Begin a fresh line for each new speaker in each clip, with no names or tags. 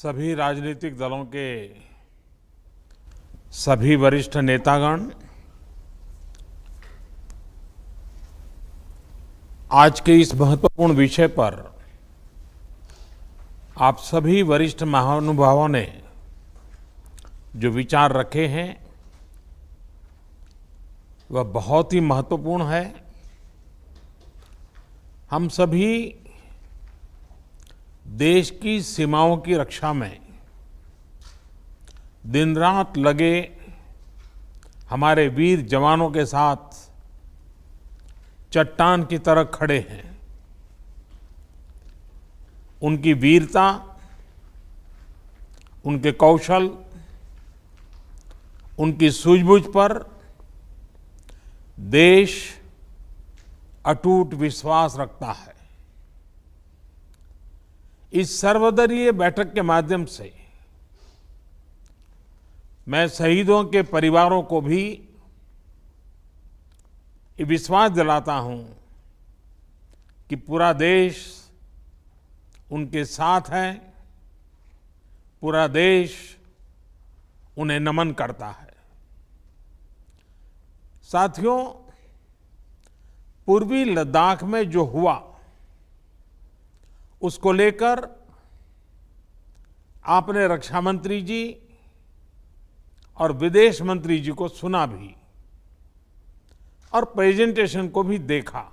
सभी राजनीतिक दलों के सभी वरिष्ठ नेतागण आज के इस महत्वपूर्ण विषय पर आप सभी वरिष्ठ महानुभावों ने जो विचार रखे हैं वह बहुत ही महत्वपूर्ण है। हम सभी देश की सीमाओं की रक्षा में दिन रात लगे हमारे वीर जवानों के साथ चट्टान की तरह खड़े हैं। उनकी वीरता, उनके कौशल, उनकी सूझबूझ पर देश अटूट विश्वास रखता है। इस सर्वदलीय बैठक के माध्यम से मैं शहीदों के परिवारों को भी ये विश्वास दिलाता हूं कि पूरा देश उनके साथ है, पूरा देश उन्हें नमन करता है। साथियों, पूर्वी लद्दाख में जो हुआ उसको लेकर आपने रक्षा मंत्री जी और विदेश मंत्री जी को सुना भी और प्रेजेंटेशन को भी देखा।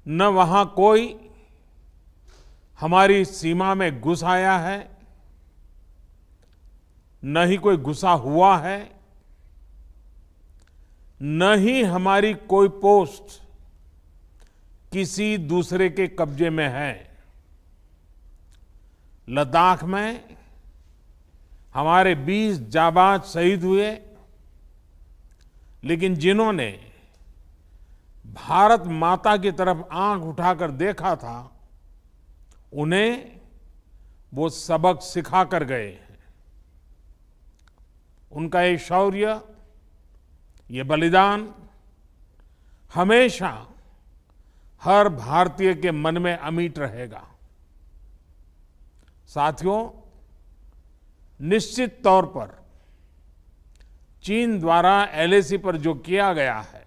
न वहां कोई हमारी सीमा में घुस आया है, न ही कोई घुसा हुआ है, न ही हमारी कोई पोस्ट किसी दूसरे के कब्जे में है। लद्दाख में हमारे 20 जाबाज शहीद हुए, लेकिन जिन्होंने भारत माता की तरफ आंख उठाकर देखा था, उन्हें वो सबक सिखा कर गए हैं। उनका ये शौर्य, ये बलिदान हमेशा हर भारतीय के मन में अमिट रहेगा। साथियों, निश्चित तौर पर चीन द्वारा एलएसी पर जो किया गया है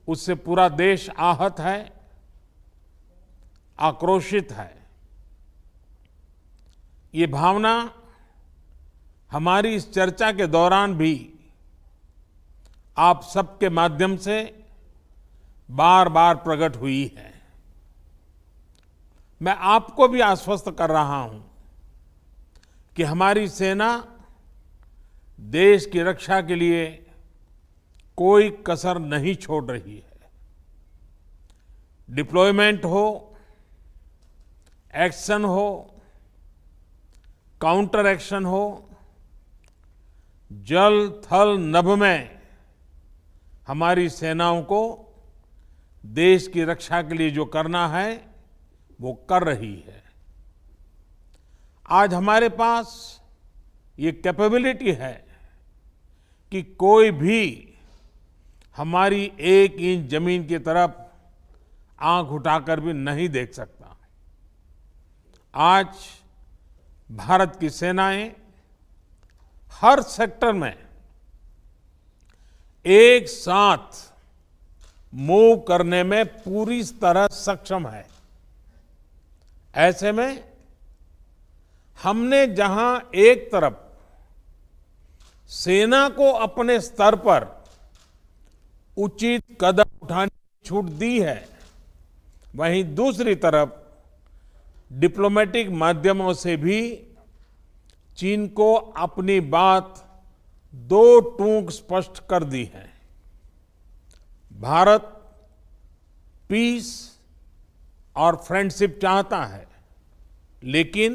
उससे पूरा देश आहत है, आक्रोशित है। ये भावना हमारी इस चर्चा के दौरान भी आप सबके माध्यम से बार बार प्रकट हुई है। मैं आपको भी आश्वस्त कर रहा हूं कि हमारी सेना देश की रक्षा के लिए कोई कसर नहीं छोड़ रही है। डिप्लॉयमेंट हो, एक्शन हो, काउंटर एक्शन हो, जल थल नभ में हमारी सेनाओं को देश की रक्षा के लिए जो करना है वो कर रही है। आज हमारे पास ये कैपेबिलिटी है कि कोई भी हमारी 1 इंच जमीन की तरफ आंख उठाकर भी नहीं देख सकता। आज भारत की सेनाएं हर सेक्टर में एक साथ मूव करने में पूरी तरह सक्षम है। ऐसे में हमने जहां एक तरफ सेना को अपने स्तर पर उचित कदम उठाने की छूट दी है, वहीं दूसरी तरफ डिप्लोमेटिक माध्यमों से भी चीन को अपनी बात दो टूक स्पष्ट कर दी है। भारत पीस और फ्रेंडशिप चाहता है, लेकिन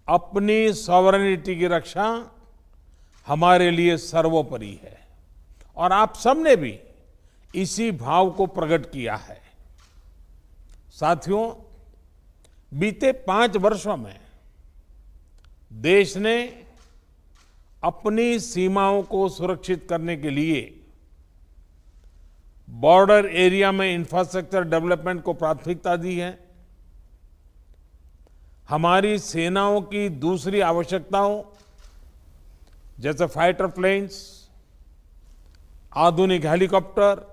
अपनी सॉवरेनिटी की रक्षा हमारे लिए सर्वोपरि है और आप सबने भी इसी भाव को प्रकट किया है। साथियों, बीते 5 वर्षों में देश ने अपनी सीमाओं को सुरक्षित करने के लिए बॉर्डर एरिया में इंफ्रास्ट्रक्चर डेवलपमेंट को प्राथमिकता दी है। हमारी सेनाओं की दूसरी आवश्यकताओं जैसे फाइटर प्लेन्स, आधुनिक हेलीकॉप्टर,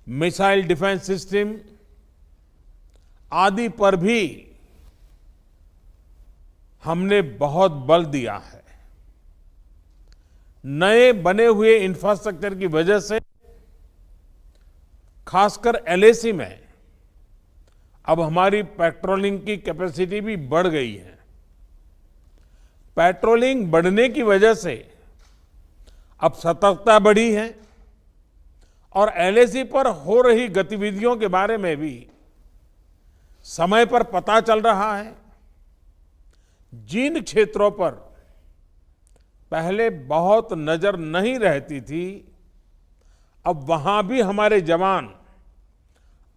मिसाइल डिफेंस सिस्टम आदि पर भी हमने बहुत बल दिया है। नए बने हुए इंफ्रास्ट्रक्चर की वजह से खासकर एलएसी में अब हमारी पेट्रोलिंग की कैपेसिटी भी बढ़ गई है। पेट्रोलिंग बढ़ने की वजह से अब सतर्कता बढ़ी है और एलएसी पर हो रही गतिविधियों के बारे में भी समय पर पता चल रहा है। जिन क्षेत्रों पर पहले बहुत नजर नहीं रहती थी, अब वहां भी हमारे जवान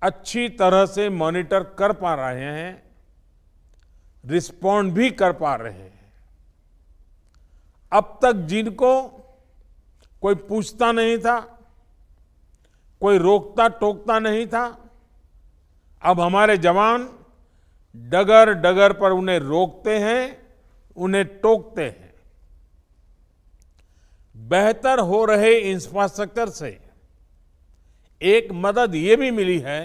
अच्छी तरह से मॉनिटर कर पा रहे हैं, रिस्पॉन्ड भी कर पा रहे हैं। अब तक जिनको कोई पूछता नहीं था, कोई रोकता टोकता नहीं था, अब हमारे जवान डगर डगर पर उन्हें रोकते हैं, उन्हें टोकते हैं। बेहतर हो रहे इंफ्रास्ट्रक्चर से एक मदद ये भी मिली है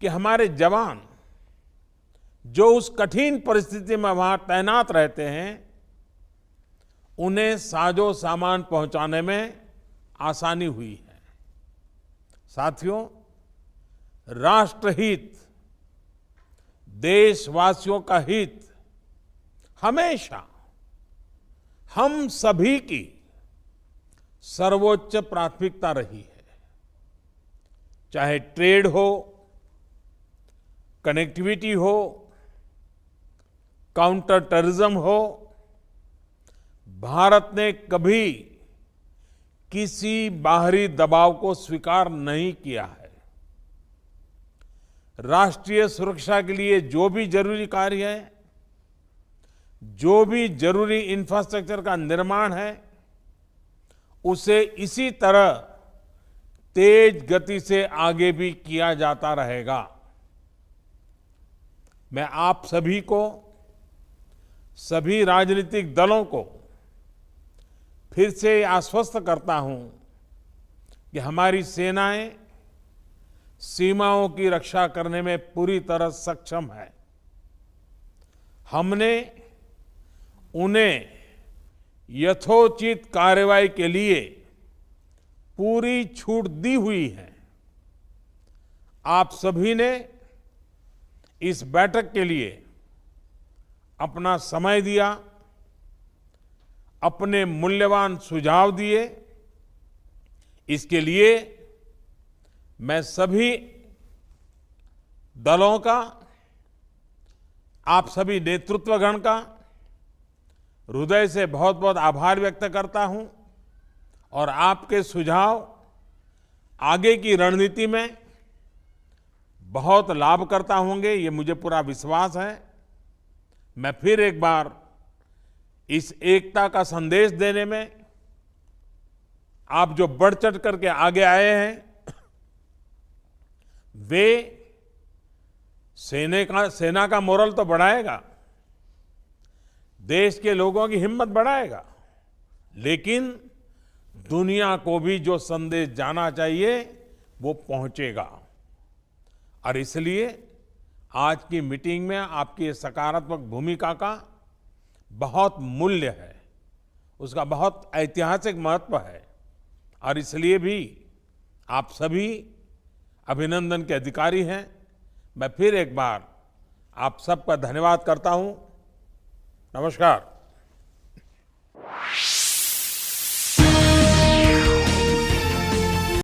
कि हमारे जवान जो उस कठिन परिस्थिति में वहां तैनात रहते हैं, उन्हें साजो सामान पहुंचाने में आसानी हुई है। साथियों, राष्ट्रहित, देशवासियों का हित हमेशा हम सभी की सर्वोच्च प्राथमिकता रही है। चाहे ट्रेड हो, कनेक्टिविटी हो, काउंटर टेररिज्म हो, भारत ने कभी किसी बाहरी दबाव को स्वीकार नहीं किया है। राष्ट्रीय सुरक्षा के लिए जो भी जरूरी कार्य है, जो भी जरूरी इंफ्रास्ट्रक्चर का निर्माण है, उसे इसी तरह तेज गति से आगे भी किया जाता रहेगा। मैं आप सभी को, सभी राजनीतिक दलों को फिर से आश्वस्त करता हूं कि हमारी सेनाएं सीमाओं की रक्षा करने में पूरी तरह सक्षम है। हमने उन्हें यथोचित कार्रवाई के लिए पूरी छूट दी हुई है। आप सभी ने इस बैठक के लिए अपना समय दिया, अपने मूल्यवान सुझाव दिए। इसके लिए मैं सभी दलों का, आप सभी नेतृत्वगण का हृदय से बहुत बहुत आभार व्यक्त करता हूं और आपके सुझाव आगे की रणनीति में बहुत लाभकर्ता होंगे, ये मुझे पूरा विश्वास है। मैं फिर एक बार इस एकता का संदेश देने में आप जो बढ़ चढ़ करके आगे आए हैं, वे सेना का मोरल तो बढ़ाएगा, देश के लोगों की हिम्मत बढ़ाएगा, लेकिन दुनिया को भी जो संदेश जाना चाहिए वो पहुंचेगा। और इसलिए आज की मीटिंग में आपकी सकारात्मक भूमिका का बहुत मूल्य है, उसका बहुत ऐतिहासिक महत्व है। और इसलिए भी आप सभी अभिनंदन के अधिकारी हैं। मैं फिर एक बार आप सबका धन्यवाद करता हूं। नमस्कार।